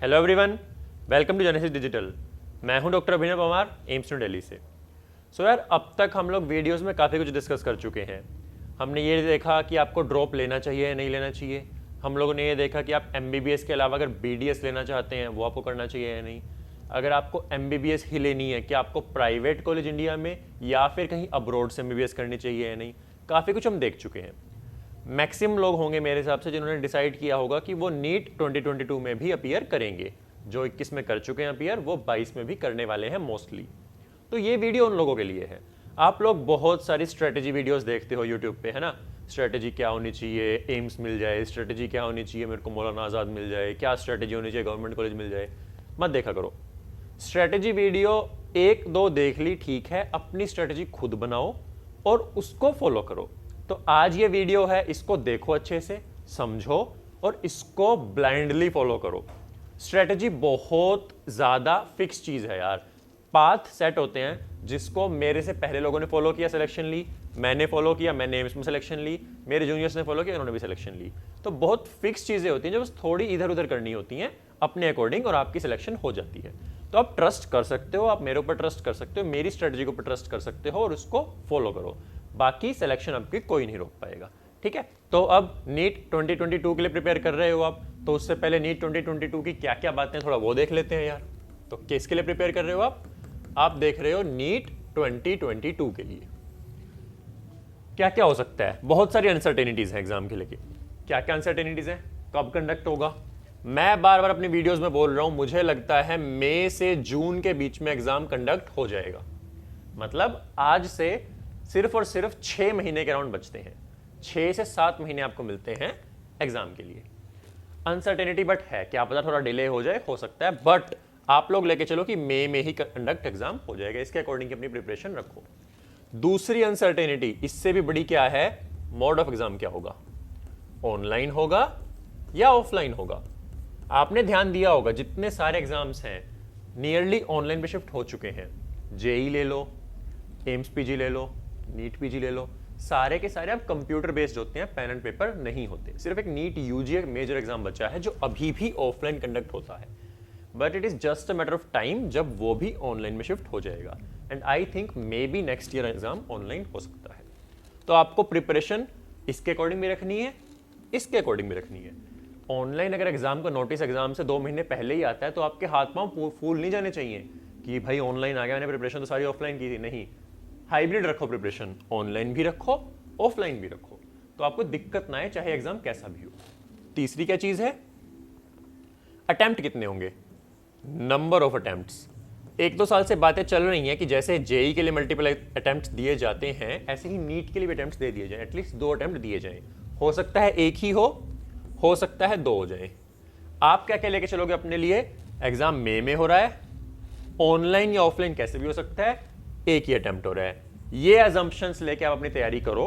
Hello everyone, welcome to Genesis Digital. मैं हूं doctor Abhinav Parmar, AIIMS New Delhi से। यार, अब तक हम लोग वीडियोस में काफ़ी कुछ डिस्कस कर चुके हैं। हमने ये देखा कि आपको ड्रॉप लेना चाहिए या नहीं लेना चाहिए। हम लोगों ने ये देखा कि आप MBBS के अलावा अगर BDS लेना चाहते हैं वो आपको करना चाहिए या नहीं। अगर आपको MBBS ही लेनी है कि आपको प्राइवेट कॉलेज इंडिया में या फिर कहीं अब्रॉड से MBBS करनी चाहिए या नहीं, काफ़ी कुछ हम देख चुके हैं। मैक्सिमम लोग होंगे मेरे हिसाब से जिन्होंने डिसाइड किया होगा कि वो नीट 2022 में भी अपीयर करेंगे। जो 21 में कर चुके हैं अपीयर, वो 22 में भी करने वाले हैं मोस्टली। तो ये वीडियो उन लोगों के लिए है। आप लोग बहुत सारी स्ट्रेटेजी वीडियोस देखते हो यूट्यूब पे, है ना। स्ट्रेटेजी क्या होनी चाहिए, एम्स मिल जाए, स्ट्रेटेजी क्या होनी चाहिए, मेरे को मौलाना आज़ाद मिल जाए, क्या स्ट्रेटेजी होनी चाहिए, गवर्नमेंट कॉलेज मिल जाए। मत देखा करो स्ट्रेटेजी वीडियो। एक दो देख ली, ठीक है, अपनी स्ट्रेटेजी खुद बनाओ और उसको फॉलो करो। तो आज ये वीडियो है, इसको देखो, अच्छे से समझो और इसको ब्लाइंडली फॉलो करो। स्ट्रेटजी बहुत ज़्यादा फिक्स चीज़ है यार। पाथ सेट होते हैं जिसको मेरे से पहले लोगों ने फॉलो किया, सिलेक्शन ली, मैंने फॉलो किया, मैंने एम्स में सिलेक्शन ली, मेरे जूनियर्स ने फॉलो किया, उन्होंने भी सिलेक्शन ली। तो बहुत फिक्स चीज़ें होती हैं जो बस थोड़ी इधर उधर करनी होती हैं अपने अकॉर्डिंग, और आपकी सिलेक्शन हो जाती है। तो आप ट्रस्ट कर सकते हो, आप मेरे ऊपर ट्रस्ट कर सकते हो, मेरी स्ट्रेटजी के ऊपर ट्रस्ट कर सकते हो और उसको फॉलो करो। बाकी सिलेक्शन आपकी कोई नहीं रोक पाएगा, ठीक है। तो अब नीट 2022 के लिए प्रिपेयर कर रहे हो आप, तो उससे पहले नीट 2022 की क्या क्या बातें थोड़ा वो देख लेते हैं यार। तो किसके लिए प्रिपेयर कर रहे हो आप देख रहे हो नीट 2022 के लिए। क्या क्या हो सकता है, बहुत सारी अनसर्टेनिटीज है एग्जाम के लेके। क्या क्या अनसर्टेनिटीज है, कब कंडक्ट होगा। मैं बार बार अपनी वीडियोस में बोल रहा हूं, मुझे लगता है मई से जून के बीच में एग्जाम कंडक्ट हो जाएगा। मतलब आज से सिर्फ और सिर्फ 6 महीने के राउंड बचते हैं। 6 से 7 महीने आपको मिलते हैं एग्जाम के लिए। अनसर्टेनिटी बट है, क्या पता थोड़ा डिले हो जाए, हो सकता है, बट आप लोग लेके चलो कि मई में ही कंडक्ट एग्जाम हो जाएगा। इसके अकॉर्डिंग अपनी प्रिपरेशन रखो। दूसरी अनसर्टेनिटी इससे भी बड़ी क्या है, मोड ऑफ एग्जाम क्या होगा, ऑनलाइन होगा या ऑफलाइन होगा। आपने ध्यान दिया होगा जितने सारे एग्जाम्स हैं नियरली ऑनलाइन पे शिफ्ट हो चुके हैं। जेई ले लो, एम्स पीजी ले लो, नीट पीजी ले लो, सारे के सारे अब कंप्यूटर बेस्ड होते हैं, पेन एंड पेपर नहीं होते। सिर्फ एक नीट यूजी मेजर एग्जाम बचा है जो अभी भी ऑफलाइन कंडक्ट होता है, but it is just a matter of time जब वो भी ऑनलाइन में शिफ्ट हो जाएगा। And I think may be next year exam online हो सकता है। तो आपको प्रिपरेशन इसके अकॉर्डिंग भी रखनी है, इसके अकॉर्डिंग भी रखनी है। ऑनलाइन अगर एग्जाम का नोटिस एग्जाम से 2 महीने पहले ही आता है तो आपके हाथ पांव फूल नहीं जाने चाहिए कि भाई ऑनलाइन आ गया, मैंने प्रिपरेशन तो सारी ऑफलाइन की थी। नहीं, हाइब्रिड रखो प्रिपरेशन, ऑनलाइन भी रखो, ऑफलाइन भी रखो, तो आपको दिक्कत ना आए चाहे एग्जाम कैसा भी हो। तीसरी क्या चीज है, अटेम्प्ट कितने होंगे, नंबर ऑफ अटेम्प्ट्स। 1-2 साल से बातें चल रही हैं कि जैसे जेई के लिए मल्टीपल अटेम्प्ट्स दिए जाते हैं, ऐसे ही नीट के लिए भी अटेम्प्ट्स दे दिए जाएं, एटलीस्ट 2 अटेम्प्ट दिए जाएं। हो सकता है एक ही हो सकता है 2 हो जाए। आप क्या क्या लेके चलोगे अपने लिए, एग्जाम मई में हो रहा है, ऑनलाइन या ऑफलाइन कैसे भी हो सकता है, एक ही अटेम्प्ट हो रहा है। ये अजम्पशंस लेके आप अपनी तैयारी करो।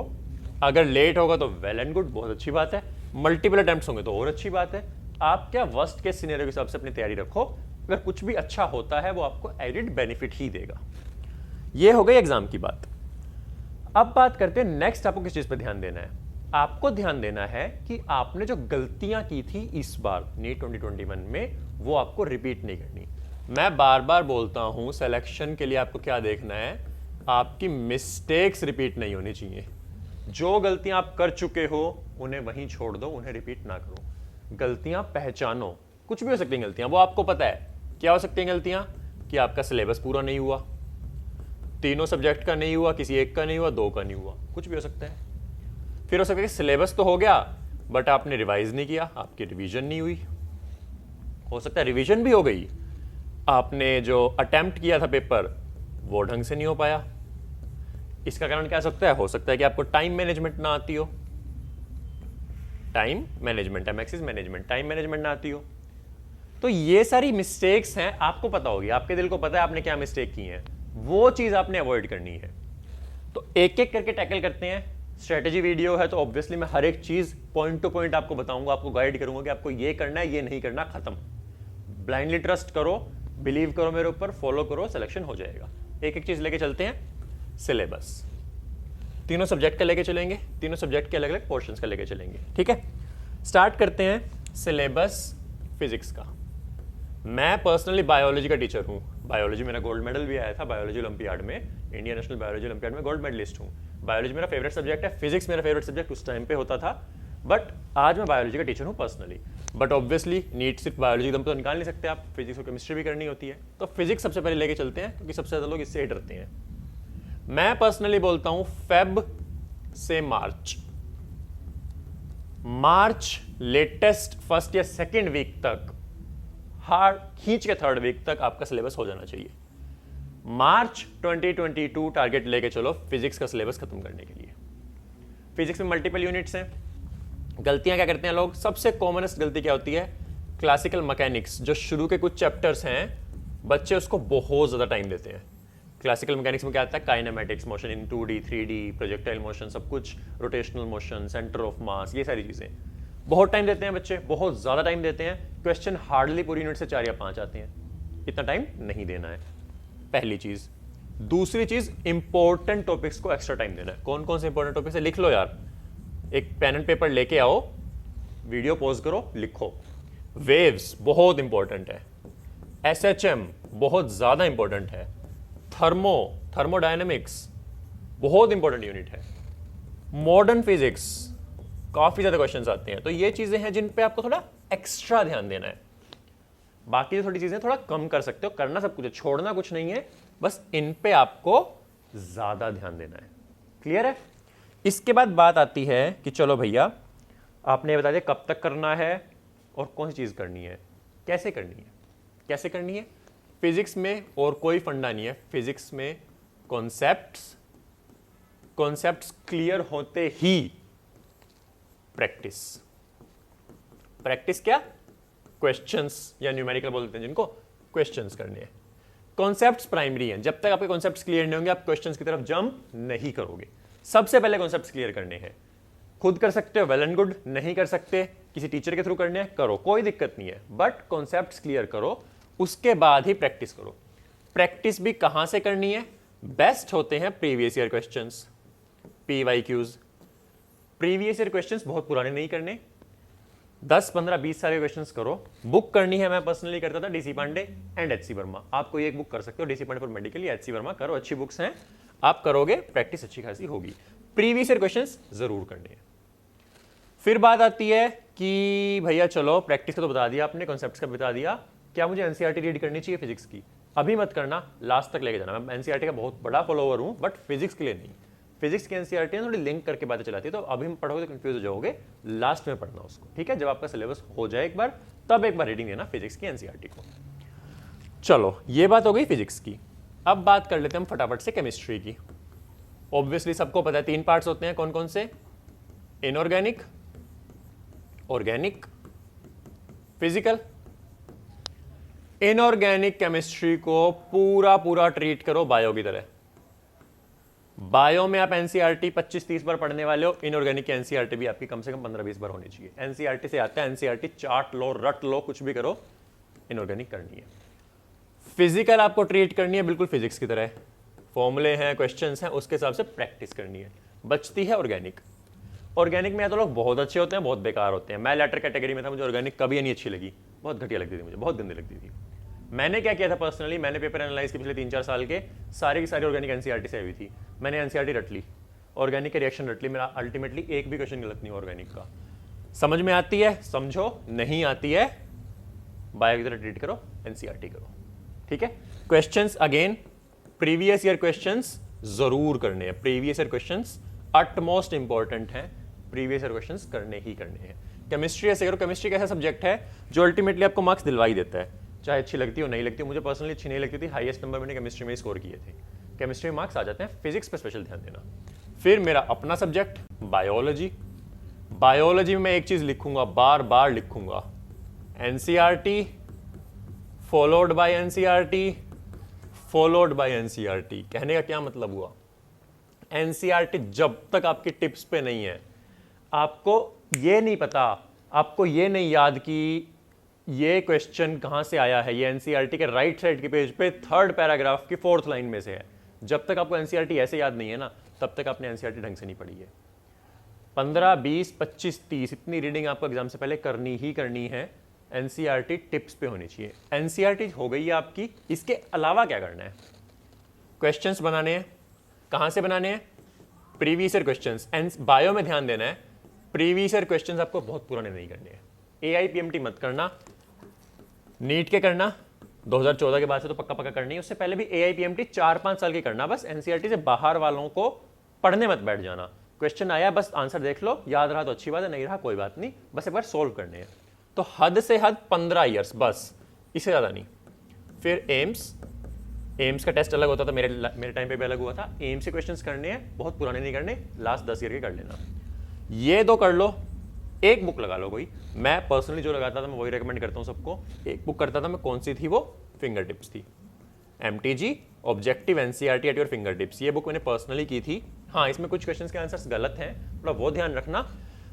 अगर लेट होगा तो वेल एंड गुड, बहुत अच्छी बात है। मल्टीपल अटेम्प्ट्स होंगे तो और अच्छी बात है। आप क्या वर्स्ट केस सिनेरियो के हिसाब से अपनी तैयारी रखो। अगर कुछ भी अच्छा होता है वो आपको एडिड बेनिफिट ही देगा। ये हो गई एग्जाम की बात। अब बात करते हैं नेक्स्ट, आपको किस चीज पर ध्यान देना है। आपको ध्यान देना है कि आपने जो गलतियां की थी इस बार नीट 2021 में, वो आपको रिपीट नहीं करनी। मैं बार बार बोलता हूं, सिलेक्शन के लिए आपको क्या देखना है, आपकी मिस्टेक्स रिपीट नहीं होनी चाहिए। जो गलतियां आप कर चुके हो उन्हें वहीं छोड़ दो, उन्हें रिपीट ना करो। गलतियां पहचानो, कुछ भी हो सकती हैं गलतियां, वो आपको पता है क्या हो सकती हैं गलतियां, कि आपका सिलेबस पूरा नहीं हुआ, 3 सब्जेक्ट का नहीं हुआ, किसी एक का नहीं हुआ, 2 का नहीं हुआ, कुछ भी हो सकता है। फिर हो सकता है कि सिलेबस तो हो गया बट आपने रिवाइज नहीं किया, आपकी रिवीजन नहीं हुई। हो सकता है रिवीजन भी हो गई, आपने जो अटेम्प्ट किया था पेपर वो ढंग से नहीं हो पाया। इसका कारण क्या हो सकता है कि आपको टाइम मैनेजमेंट ना आती हो, टाइम मैनेजमेंट, एमएक्सिस मैनेजमेंट, टाइम मैनेजमेंट ना आती हो। तो ये सारी मिस्टेक्स हैं, आपको पता होगी, आपके दिल को पता है आपने क्या मिस्टेक की है, वो चीज आपने अवॉइड करनी है। तो एक एक करके टैकल करते हैं। स्ट्रेटेजी वीडियो है तो ऑब्वियसली मैं हर एक चीज पॉइंट टू पॉइंट आपको बताऊंगा, आपको गाइड करूंगा कि आपको ये करना है, ये नहीं करना, खत्म। ब्लाइंडली ट्रस्ट करो, बिलीव करो मेरे ऊपर, फॉलो करो, सिलेक्शन हो जाएगा। एक एक चीज लेके चलते हैं। सिलेबस 3 सब्जेक्ट का लेके चलेंगे, 3 सब्जेक्ट के अलग अलग पोर्शंस का लेके चलेंगे, ठीक है। स्टार्ट करते हैं सिलेबस फिजिक्स का। मैं पर्सनली बायोलॉजी का टीचर हूँ, बायोलॉजी मेरा गोल्ड मेडल भी आया था बायोलॉजी ओलंपियाड में, इंडियन नेशनल बायोलॉजी ओलंपियाड में गोल्ड मेडलिस्ट हूँ। बायोलॉजी मेरा फेवरेट सब्जेक्ट है, फिजिक्स मेरा फेवरेट सब्जेक्ट उस टाइम पे होता था, बट आज मैं बायोलॉजी का टीचर हूँ पर्सनली। बट ऑब्वियसली नीट सिर्फ बायोलॉजी एकदम तो निकाल नहीं सकते आप, फिजिक्स और केमिस्ट्री भी करनी होती है, तो फिजिक्स सबसे पहले लेके चलते हैं क्योंकि सबसे ज़्यादा लोग इससे ही डरते हैं। मैं पर्सनली बोलता हूँ फेब से मार्च लेटेस्ट फर्स्ट या सेकेंड वीक तक, हार्ड खींच के थर्ड वीक तक आपका सिलेबस हो जाना चाहिए। मार्च 2022 टारगेट लेके चलो फिजिक्स का सिलेबस खत्म करने के लिए। फिजिक्स में मल्टीपल यूनिट्स हैं। गलतियां क्या करते हैं लोग, सबसे कॉमनेस्ट गलती क्या होती है, क्लासिकल मैकेनिक्स जो शुरू के कुछ चैप्टर्स हैं बच्चे उसको बहुत ज़्यादा टाइम देते हैं। क्लासिकल मैकेनिक्स में क्या आता है, kinematics, motion in 2D 3D, projectile motion, सब कुछ, rotational motion, centre of mass, ये सारी चीज़ें बहुत टाइम देते हैं बच्चे, बहुत ज़्यादा टाइम देते हैं। क्वेश्चन हार्डली पूरी यूनिट से 4 या 5 आते हैं, इतना टाइम नहीं देना है, पहली चीज़। दूसरी चीज़, इंपॉर्टेंट टॉपिक्स को एक्स्ट्रा टाइम देना है। कौन कौन से इंपॉर्टेंट टॉपिक्स है लिख लो यार, एक पेन एंड पेपर लेके आओ, वीडियो पॉज करो, लिखो। वेव्स बहुत इंपॉर्टेंट है, SHM बहुत ज़्यादा इंपॉर्टेंट है, थर्मोडायनेमिक्स बहुत इंपॉर्टेंट यूनिट है, मॉडर्न फिजिक्स काफ़ी ज़्यादा क्वेश्चंस आते हैं। तो ये चीज़ें हैं जिन पे आपको थोड़ा एक्स्ट्रा ध्यान देना है। बाकी थोड़ी चीज़ें थोड़ा कम कर सकते हो, करना सब कुछ है, छोड़ना कुछ नहीं है, बस इन पे आपको ज़्यादा ध्यान देना है। क्लियर है? इसके बाद बात आती है कि चलो भैया आपने बता दिया कब तक करना है और कौन सी चीज़ करनी है, कैसे करनी है। कैसे करनी है, फिजिक्स में और कोई फंडा नहीं है। फिजिक्स में कॉन्सेप्ट्स क्लियर होते ही प्रैक्टिस क्या, क्वेश्चंस या न्यूमेरिकल बोलते हैं जिनको, क्वेश्चंस करने हैं। कॉन्सेप्ट्स प्राइमरी हैं, जब तक आपके कॉन्सेप्ट्स क्लियर नहीं होंगे आप क्वेश्चंस की तरफ जंप नहीं करोगे। सबसे पहले कॉन्सेप्ट्स क्लियर करने हैं। खुद कर सकते हो वेल एंड गुड, नहीं कर सकते किसी टीचर के थ्रू करने हैं, करो, कोई दिक्कत नहीं है, बट कॉन्सेप्ट्स क्लियर करो, उसके बाद ही प्रैक्टिस करो। प्रैक्टिस भी कहां से करनी है, बेस्ट होते हैं previous year questions, PYQs। Previous year questions बहुत पुराने नहीं करने, 10, 15, 20 सारे क्वेश्चंस करो। बुक करनी है, मैं पर्सनली करता था DC Pandey and HC Verma. आप कोई एक बुक कर सकते हो, DC पांडे फॉर मेडिकल या HC वर्मा, करो, अच्छी बुक्स हैं, आप करोगे, प्रैक्टिस अच्छी खासी होगी। प्रीवियस ईयर क्वेश्चंस जरूर करने हैं। फिर बात आती है कि भैया चलो प्रैक्टिस का तो बता दिया आपने, कॉन्सेप्ट्स का बता दिया, क्या मुझे NCERT रीड करनी चाहिए फिजिक्स की? अभी मत करना, लास्ट तक लेके जाना। मैं NCERT का बहुत बड़ा फॉलोअर हूं, बट फिजिक्स के लिए नहीं। फिजिक्स की NCERT थोड़ी लिंक करके बातें चलाती है, तो अभी हम पढ़ोगे तो कंफ्यूज हो जाओगे, लास्ट में पढ़ना उसको, ठीक है? जब आपका सिलेबस हो जाए एक बार, तब एक बार रीडिंग देना फिजिक्स की NCERT को। चलो ये बात हो गई फिजिक्स की। अब बात कर लेते हैं हम फटाफट से केमिस्ट्री की। ऑब्वियसली सबको पता है 3 पार्ट्स होते हैं, कौन कौन से, inorganic, organic, physical. Inorganic chemistry को पूरा ट्रीट करो बायो की तरह। बायो में आप NCERT 25-30 बार पढ़ने वाले हो, इनऑर्गेनिक की NCERT भी आपकी कम से कम 15-20 बार होनी चाहिए। NCERT से आता है, NCERT चाट लो, रट लो, कुछ भी करो, इनऑर्गेनिक करनी है। फिजिकल आपको ट्रीट करनी है बिल्कुल फिजिक्स की तरह, फॉर्मूले हैं, क्वेश्चंस हैं, उसके हिसाब से प्रैक्टिस करनी है। बचती है ऑर्गेनिक। ऑर्गेनिक में या तो लोग बहुत अच्छे होते हैं, बहुत बेकार होते हैं। मैं लेटर कैटेगरी में था, मुझे ऑर्गेनिक कभी नहीं अच्छी लगी, बहुत घटिया लगती थी मुझे, बहुत गंदी लगती थी। मैंने क्या किया था पर्सनली, मैंने पेपर एनालाइज के पिछले 3-4 साल के सारे की सारी ऑर्गेनिक NCERT से आई हुई थी, मैंने NCERT रट ली, ऑर्गेनिक के रिएक्शन रट ली, मेरा अल्टीमेटली एक भी क्वेश्चन गलत नहीं ऑर्गेनिक का। समझ में आती है समझो, नहीं आती है बायो की तरह ट्रीट करो, NCERT करो, ठीक है? Questions again previous year questions जरूर करने हैं। Previous year questions utmost important हैं, प्रीवियस ईयर क्वेश्चंस करने ही करने हैं। केमिस्ट्री ऐसे करो, केमिस्ट्री कैसा सब्जेक्ट है जो अल्टीमेटली आपको मार्क्स दिलवा ही देता है, चाहे अच्छी लगती हो नहीं लगती हो। मुझे पर्सनली अच्छी नहीं लगती थी, हाईएस्ट नंबर मैंने केमिस्ट्री में स्कोर किए थे। केमिस्ट्री में मार्क्स आ जाते हैं, फिजिक्स पे स्पेशल ध्यान देना। फिर मेरा अपना सब्जेक्ट बायोलॉजी। बायोलॉजी में मैं एक चीज लिखूंगा, बार बार लिखूंगा, NCERT followed by NCERT followed by NCERT। कहने का क्या मतलब हुआ, NCERT जब तक आपकी टिप्स पे नहीं है, आपको ये नहीं पता, आपको ये नहीं याद कि ये क्वेश्चन कहां से आया है, ये NCERT के राइट साइड के पेज पे 3rd पैराग्राफ की 4th लाइन में से है। जब तक आपको NCERT ऐसे याद नहीं है ना, तब तक आपने NCERT ढंग से नहीं पढ़ी है। 15, 20, 25, 30 इतनी रीडिंग आपको एग्जाम से पहले करनी ही करनी है, एनसीईआरटी टिप्स पे होनी चाहिए। एनसीईआरटी हो गई है आपकी, इसके अलावा क्या करना है? क्वेश्चंस बनाने हैं। कहां से बनाने हैं? Previous year questions. And bio में ध्यान देना है, प्रीवियस ईयर क्वेश्चंस आपको बहुत पुराने नहीं करने हैं। एआईपीएमटी मत करना, नीट के करना 2014 के बाद से तो पक्का पक्का करनी है। उससे पहले भी एआईपीएमटी 4-5 साल की करना। बस एनसीईआरटी से बाहर वालों को पढ़ने मत बैठ जाना। क्वेश्चन आया बस आंसर देख लो, याद रहा तो अच्छी बात है, नहीं रहा कोई बात नहीं, बस एक बार सोल्व करने हैं। तो हद से हद 15 ईयर्स बस, इससे ज्यादा नहीं। फिर एम्स का टेस्ट अलग होता था, मेरे टाइम पे भी अलग हुआ था। एम्स के क्वेश्चंस करने हैं, बहुत पुराने नहीं करने, लास्ट 10 ईयर के कर लेना। ये दो कर लो, एक बुक लगा लो कोई। मैं पर्सनली जो लगाता था मैं वही रेकमेंड करता हूँ सबको। एक बुक करता था मैं, कौन सी थी वो? फिंगर टिप्स थी, MTG objective NCERT at your finger tips. ये बुक मैंने पर्सनली की थी। हाँ, इसमें कुछ क्वेश्चंस के आंसर्स गलत हैं, थोड़ा वो ध्यान रखना,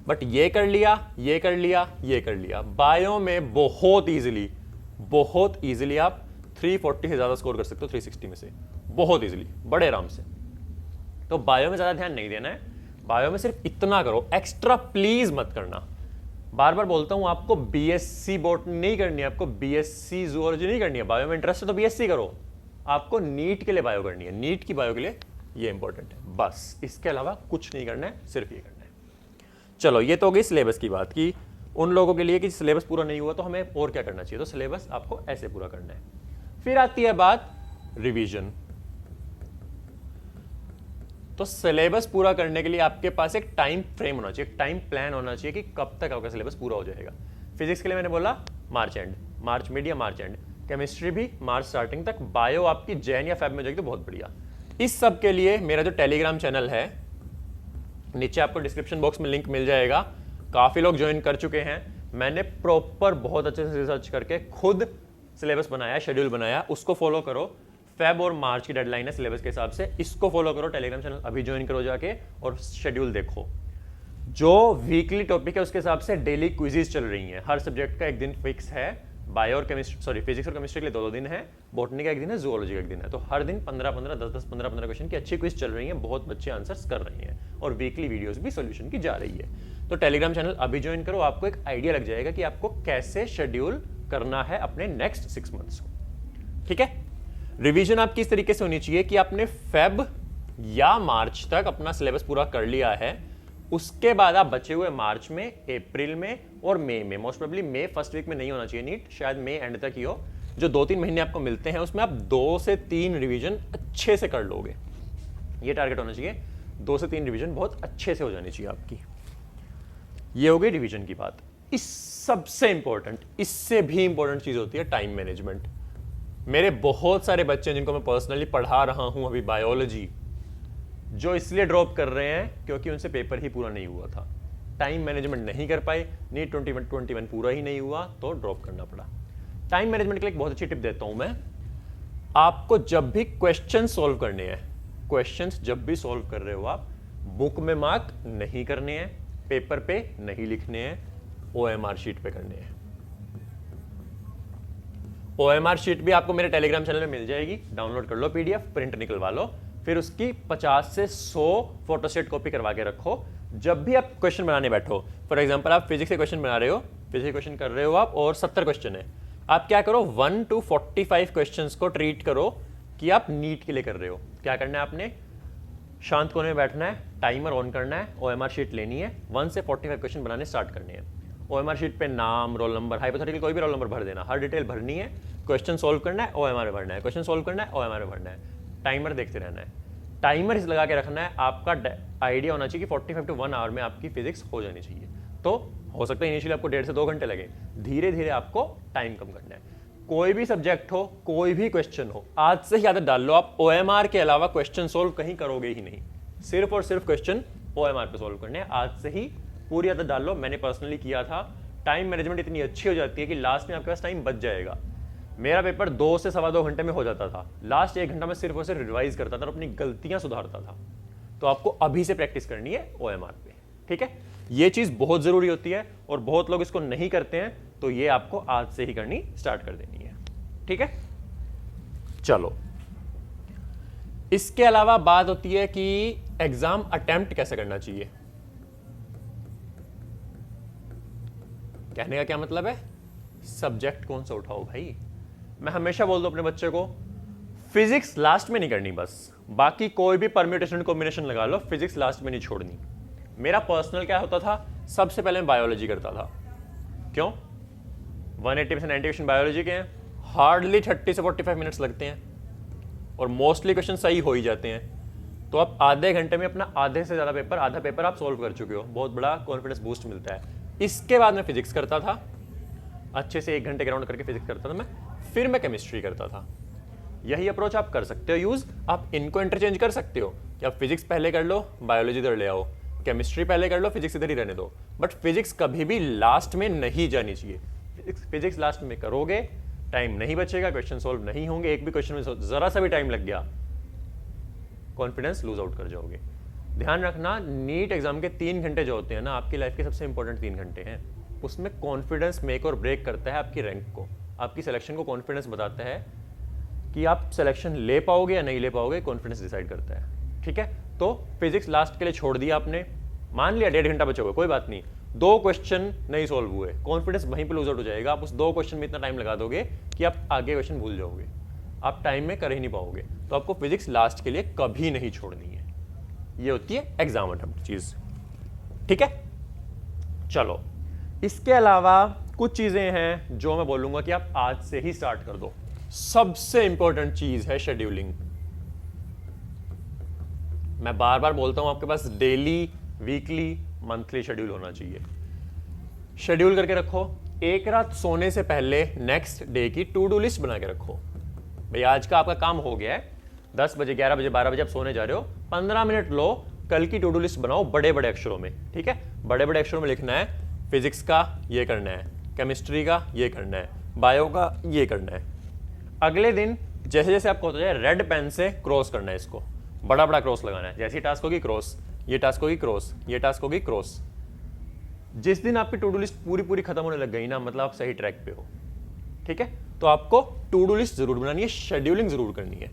बट ये कर लिया, ये कर लिया, ये कर लिया। बायो में बहुत इजीली आप 340 से ज्यादा स्कोर कर सकते हो 360 में से, बहुत इजीली, बड़े आराम से। तो बायो में ज्यादा ध्यान नहीं देना है, बायो में सिर्फ इतना करो, एक्स्ट्रा प्लीज मत करना। बार बार बोलता हूं आपको बीएससी बॉटनी नहीं करनी है, आपको बीएससी जूलॉजी नहीं करनी है। बायो में इंटरेस्ट है तो बीएससी करो, आपको नीट के लिए बायो करनी है, नीट की बायो के लिए ये इंपॉर्टेंट है। बस इसके अलावा कुछ नहीं करना है, सिर्फ ये करना है। चलो, ये तो हो गई सिलेबस की बात की उन लोगों के लिए कि सिलेबस पूरा नहीं हुआ तो हमें और क्या करना चाहिए। तो सिलेबस आपको ऐसे पूरा करना है। फिर आती है बात रिवीजन। तो सिलेबस पूरा करने के लिए आपके पास एक टाइम फ्रेम होना चाहिए, एक टाइम प्लान होना चाहिए कि कब तक आपका सिलेबस पूरा हो जाएगा। फिजिक्स के लिए मैंने बोला मार्च एंड, मार्च मिड या मार्च एंड। केमिस्ट्री भी मार्च स्टार्टिंग तक। बायो आपकी जैन या फेब में हो जाएगी तो बहुत बढ़िया। इस सब के लिए मेरा जो टेलीग्राम चैनल है, नीचे आपको डिस्क्रिप्शन बॉक्स में लिंक मिल जाएगा। काफी लोग ज्वाइन कर चुके हैं। मैंने प्रॉपर बहुत अच्छे से रिसर्च करके खुद सिलेबस बनाया, शेड्यूल बनाया, उसको फॉलो करो। फेब और मार्च की डेडलाइन है सिलेबस के हिसाब से, इसको फॉलो करो। टेलीग्राम चैनल अभी ज्वाइन करो जाके और शेड्यूल देखो। जो वीकली टॉपिक है उसके हिसाब से डेली क्विज़ेस चल रही हैं। हर सब्जेक्ट का एक दिन फिक्स है। बायो और केमिस्ट्री, फिजिक्स और केमिस्ट्री के लिए 2-2 दिन है, बॉटनी का एक दिन है, जूलॉजी का एक दिन है। तो हर दिन 15-15, 10-10, 15-15 क्वेश्चन की अच्छी क्विज चल रही है, बहुत बच्चे आंसर्स कर रहे हैं और वीकली वीडियोस भी सॉल्यूशन की जा रही है। तो टेलीग्राम चैनल अभी ज्वाइन करो, आपको एक आइडिया लग जाएगा कि आपको कैसे शेड्यूल करना है अपने नेक्स्ट 6 मंथ्स को। ठीक है। रिवीजन आपकी इस तरीके से होनी चाहिए कि आपने फेब या मार्च तक अपना सिलेबस पूरा कर लिया है। उसके बाद आप बचे हुए मार्च में, अप्रैल में और मई में, मोस्ट प्रोबेबली मई फर्स्ट वीक में नहीं होना चाहिए नीट, शायद मई एंड तक ही हो। जो 2-3 महीने आपको मिलते हैं उसमें आप 2 से 3 रिवीजन अच्छे से कर लोगे, ये टारगेट होना चाहिए। 2 से 3 रिवीजन बहुत अच्छे से हो जानी चाहिए आपकी। ये हो गई रिवीजन की बात। इस सबसे इंपॉर्टेंट, इससे भी इंपॉर्टेंट चीज होती है टाइम मैनेजमेंट। मेरे बहुत सारे बच्चे जिनको मैं पर्सनली पढ़ा रहा हूं अभी बायोलॉजी, जो इसलिए ड्रॉप कर रहे हैं क्योंकि उनसे पेपर ही पूरा नहीं हुआ था, टाइम मैनेजमेंट नहीं कर पाए, नीट 2021 पूरा ही नहीं हुआ तो ड्रॉप करना पड़ा। टाइम मैनेजमेंट के लिए एक बहुत अच्छी टिप देता हूं मैं आपको। जब भी क्वेश्चन सॉल्व करने हैं, क्वेश्चंस जब भी सॉल्व कर रहे हो आप, बुक में मार्क नहीं करने हैं, पेपर पे नहीं लिखने हैं, OMR शीट पे करने हैं। OMR शीट भी आपको मेरे टेलीग्राम चैनल में मिल जाएगी, डाउनलोड कर लो PDF, प्रिंट निकलवा लो, फिर उसकी 50 से 100 फोटोस्टेट कॉपी करवा के रखो। जब भी आप क्वेश्चन बनाने बैठो, फॉर एग्जांपल आप फिजिक्स के क्वेश्चन बना रहे हो, फिजिक्स क्वेश्चन कर रहे हो आप और 70 क्वेश्चन है, आप क्या करो 1 to 45 क्वेश्चंस को ट्रीट करो कि आप नीट के लिए कर रहे हो। क्या करना है आपने? शांत कोने में बैठना है, टाइमर ऑन करना है, OMR शीट लेनी है, 1 से 45 क्वेश्चन बनाने स्टार्ट करने हैं। OMR शीट पे नाम, रोल नंबर, हाइपोथेटिकल कोई भी रोल नंबर भर देना, हर डिटेल भरनी है, क्वेश्चन सॉल्व करना है, OMR में भरना है, क्वेश्चन सॉल्व करना है, OMR में भरना है, टाइमर देखते रहना है। टाइमर इस लगा के रखना है, आपका आइडिया होना चाहिए कि 45 to 1 आवर में आपकी फिजिक्स हो जानी चाहिए। तो हो सकता है इनिशियली आपको 1.5 से 2 घंटे लगे, धीरे धीरे आपको टाइम कम करना है। कोई भी सब्जेक्ट हो, कोई भी क्वेश्चन हो, आज से ही आदत डाल लो, आप OMR के अलावा क्वेश्चन सॉल्व कहीं करोगे ही नहीं, सिर्फ और सिर्फ क्वेश्चन OMR पे सॉल्व करने हैं। आज से ही पूरी आदत डाल लो। मैंने पर्सनली किया था। टाइम मैनेजमेंट इतनी अच्छी हो जाती है कि लास्ट में आपके पास टाइम बच जाएगा। मेरा पेपर 2 से 2.25 घंटे में हो जाता था, लास्ट 1 घंटा में सिर्फ और सिर्फ रिवाइज करता था और अपनी गलतियां सुधारता था। तो आपको अभी से प्रैक्टिस करनी है OMR पे, ठीक है। ये चीज बहुत जरूरी होती है और बहुत लोग इसको नहीं करते हैं, तो ये आपको आज से ही करनी स्टार्ट कर देनी है, ठीक है। चलो, इसके अलावा बात होती है कि एग्जाम अटेम्प्ट कैसे करना चाहिए। कहने का क्या मतलब है? सब्जेक्ट कौन सा उठाओ भाई। मैं हमेशा बोल दूं अपने बच्चे को, फिजिक्स लास्ट में नहीं करनी, बस बाकी कोई भी परम्यूटेशन कॉम्बिनेशन लगा लो, फिजिक्स लास्ट में नहीं छोड़नी। मेरा पर्सनल क्या होता था, सबसे पहले मैं बायोलॉजी करता था। क्यों? 180% 90% बायोलॉजी के हैं, हार्डली 30 से 45 मिनट्स लगते हैं और मोस्टली क्वेश्चन सही हो ही जाते हैं। तो आप आधे घंटे में अपना आधे से ज़्यादा पेपर, आधा पेपर आप सॉल्व कर चुके हो, बहुत बड़ा कॉन्फिडेंस बूस्ट मिलता है। इसके बाद मैं फिजिक्स करता था, अच्छे से 1 घंटे ग्राउंड करके फिजिक्स करता था मैं, फिर मैं केमिस्ट्री करता था। यही अप्रोच आप कर सकते हो यूज़, आप इनको इंटरचेंज कर सकते हो कि आप फिजिक्स पहले कर लो, बायोलॉजी इधर ले आओ, केमिस्ट्री पहले कर लो, फिजिक्स इधर ही रहने दो। बट फिजिक्स कभी भी लास्ट में नहीं जानी चाहिए। फिजिक्स लास्ट में करोगे, टाइम नहीं बचेगा, क्वेश्चन सॉल्व नहीं होंगे, एक भी क्वेश्चन में जरा सा भी टाइम लग गया, कॉन्फिडेंस लूज आउट कर जाओगे। ध्यान रखना, नीट एग्जाम के 3 घंटे जो होते हैं ना, आपकी लाइफ के सबसे इंपॉर्टेंट 3 घंटे हैं। उसमें कॉन्फिडेंस मेक और ब्रेक करता है आपकी रैंक को, आपकी सिलेक्शन को कॉन्फिडेंस बताता है कि आप सिलेक्शन ले पाओगे या नहीं ले पाओगे, कॉन्फिडेंस डिसाइड करता है। ठीक है, तो फिजिक्स लास्ट के लिए छोड़ दिया आपने, मान लिया 1.5 घंटा बचा हुआ, कोई बात नहीं, 2 क्वेश्चन नहीं सॉल्व हुए, कॉन्फिडेंस वहीं पे लूज आउट हो जाएगा। आप उस 2 क्वेश्चन में इतना टाइम लगा दोगे कि आप आगे क्वेश्चन भूल जाओगे, आप टाइम में कर ही नहीं पाओगे। तो आपको फिजिक्स लास्ट के लिए कभी नहीं छोड़नी है, ये होती है एग्जाम अटेम्प्ट चीज। ठीक है, चलो इसके अलावा कुछ चीजें हैं जो मैं बोलूंगा कि आप आज से ही स्टार्ट कर दो। सबसे इंपॉर्टेंट चीज है शेड्यूलिंग। मैं बार बार बोलता हूं, आपके पास डेली, वीकली, मंथली शेड्यूल होना चाहिए। शेड्यूल करके रखो, एक रात सोने से पहले नेक्स्ट डे की टू डू लिस्ट बना के रखो। भाई आज का आपका काम हो गया है, 10 बजे, 11 बजे, 12 बजे आप सोने जा रहे हो, 15 मिनट लो, कल की टू डू लिस्ट बनाओ बड़े बड़े अक्षरों में। ठीक है, बड़े बड़े अक्षरों में लिखना है, फिजिक्स का ये करना है, केमिस्ट्री का ये करना है, बायो का ये करना है। अगले दिन जैसे जैसे आपको होता जाए, रेड पेन से क्रॉस करना है, इसको बड़ा बड़ा क्रॉस लगाना है। जैसी टास्क होगी क्रॉस, ये टास्क होगी क्रॉस, ये टास्क होगी क्रॉस। जिस दिन आपकी टू डू लिस्ट पूरी पूरी खत्म होने लग गई ना, मतलब आप सही ट्रैक पे हो। ठीक है, तो आपको टू डू लिस्ट जरूर बनानी है, शेड्यूलिंग जरूर करनी है।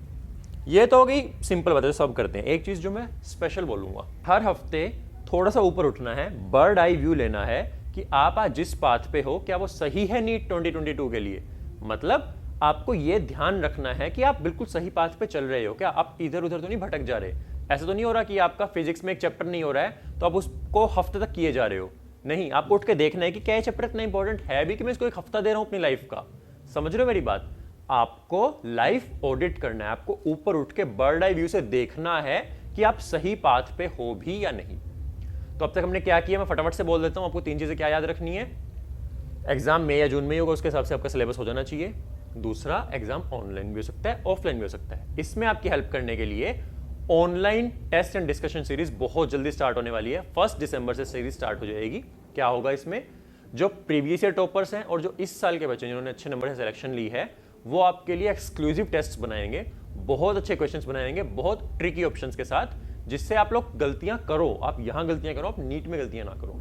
ये तो हो गई सिंपल बात है, सब करते हैं। एक चीज जो मैं स्पेशल बोलूंगा, हर हफ्ते थोड़ा सा ऊपर उठना है, बर्ड आई व्यू लेना है कि आप आज जिस पाथ पे हो क्या वो सही है नीट 2022 के लिए। मतलब आपको ये ध्यान रखना है कि आप बिल्कुल सही पाथ पे चल रहे हो, क्या आप इधर उधर तो नहीं भटक जा रहे। ऐसा तो नहीं हो रहा कि आपका फिजिक्स में एक चैप्टर नहीं हो रहा है तो आप उसको हफ्ते तक किए जा रहे हो। नहीं, आपको उठ के देखना है कि क्या ये चैप्टर इतना इंपॉर्टेंट है भी कि मैं इसको एक हफ्ता दे रहा हूं अपनी लाइफ का। समझ रहे हो मेरी बात? आपको लाइफ ऑडिट करना है, आपको ऊपर उठ के बर्ड आई व्यू से देखना है कि आप सही पाथ पे हो भी या नहीं। तो अब तक हमने क्या किया, मैं फटाफट से बोल देता हूं। आपको 3 चीजें क्या याद रखनी है। एग्जाम मई या जून में होगा, उसके हिसाब से आपका सिलेबस हो जाना चाहिए। दूसरा, एग्जाम ऑनलाइन भी हो सकता है, ऑफलाइन भी हो सकता है। इसमें आपकी हेल्प करने के लिए online test and discussion series बहुत जल्दी स्टार्ट होने वाली है। 1 दिसंबर से सीरीज स्टार्ट हो जाएगी। क्या होगा इसमें, जो प्रीवियस ईयर टॉपर्स हैं और जो इस साल के बच्चे जिन्होंने अच्छे नंबर से सिलेक्शन ली है, वो आपके लिए एक्सक्लूसिव टेस्ट बनाएंगे, बहुत अच्छे क्वेश्चंस बनाएंगे, बहुत ट्रिकी ऑप्शंस के साथ, जिससे आप लोग गलतियां करो, आप यहां गलतियां करो, आप नीट में गलतियां ना करो।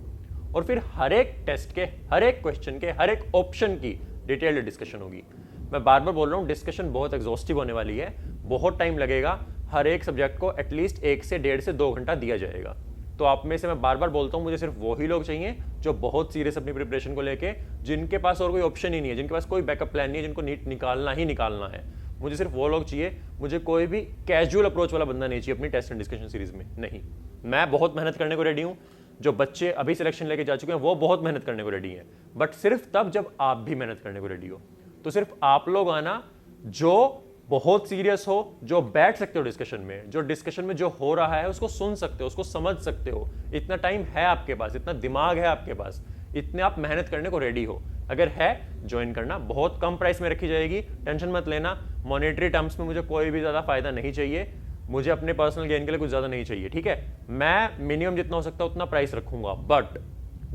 और फिर हर एक टेस्ट के, हर एक क्वेश्चन के, हर एक ऑप्शन की डिटेल्ड डिस्कशन होगी। मैं बार बार बोल रहा हूँ, डिस्कशन बहुत एग्जॉस्टिव होने वाली है, बहुत टाइम लगेगा। हर एक सब्जेक्ट को एटलीस्ट 1 से 1.5 से 2 घंटा दिया जाएगा। तो आप में से मैं बार बार बोलता हूँ, मुझे सिर्फ वही लोग चाहिए जो बहुत सीरियस अपनी प्रिपरेशन को लेके, जिनके पास और कोई ऑप्शन ही नहीं है, जिनके पास कोई बैकअप प्लान नहीं है, जिनको नीट निकालना ही निकालना है। मुझे सिर्फ वो लोग चाहिए। मुझे कोई भी कैजुअल अप्रोच वाला बंदा नहीं चाहिए अपनी टेस्ट एंड डिस्कशन सीरीज में। नहीं, मैं बहुत मेहनत करने को रेडी हूँ। जो बच्चे अभी सिलेक्शन लेके जा चुके हैं वो बहुत मेहनत करने को रेडी हैं, बट सिर्फ तब जब आप भी मेहनत करने को रेडी हो। तो सिर्फ आप लोग आना जो बहुत सीरियस हो, जो बैठ सकते हो डिस्कशन में, जो डिस्कशन में जो हो रहा है उसको सुन सकते हो, उसको समझ सकते हो। इतना टाइम है आपके पास, इतना दिमाग है आपके पास, इतने आप मेहनत करने को रेडी हो। अगर है, ज्वाइन करना। बहुत कम प्राइस में रखी जाएगी, टेंशन मत लेना। मॉनेटरी टर्म्स में मुझे कोई भी ज़्यादा फायदा नहीं चाहिए, मुझे अपने पर्सनल गेन के लिए कुछ ज़्यादा नहीं चाहिए। ठीक है, मैं मिनिमम जितना हो सकता है उतना प्राइस रखूंगा, बट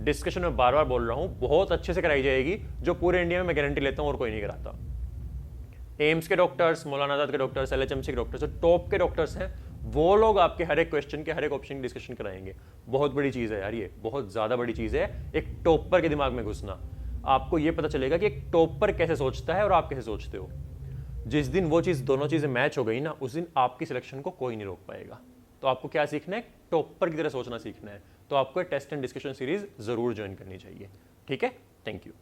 डिस्कशन में बार बार बोल रहा हूं, बहुत अच्छे से कराई जाएगी, जो पूरे इंडिया में मैं गारंटी लेता हूं और कोई नहीं कराता। एम्स के डॉक्टर्स, मौलाना आजाद के डॉक्टर्स, LHMC के डॉक्टर्स, जो टॉप के डॉक्टर्स हैं, वो लोग आपके हर एक क्वेश्चन के, हर एक ऑप्शन की डिस्कशन कराएंगे। बहुत बड़ी चीज़ है यार, ये बहुत ज़्यादा बड़ी चीज़ है, एक टॉपर के दिमाग में घुसना। आपको ये पता चलेगा कि एक टॉपर कैसे सोचता है और आप कैसे सोचते हो। जिस दिन वो चीज़, दोनों चीज़ें मैच हो गई ना, उस दिन आपकी सिलेक्शन को कोई नहीं रोक पाएगा। तो आपको क्या सीखना है, टॉपर की तरह सोचना सीखना है। तो आपको टेस्ट एंड डिस्कशन सीरीज जरूर ज्वाइन करनी चाहिए। ठीक है, थैंक यू।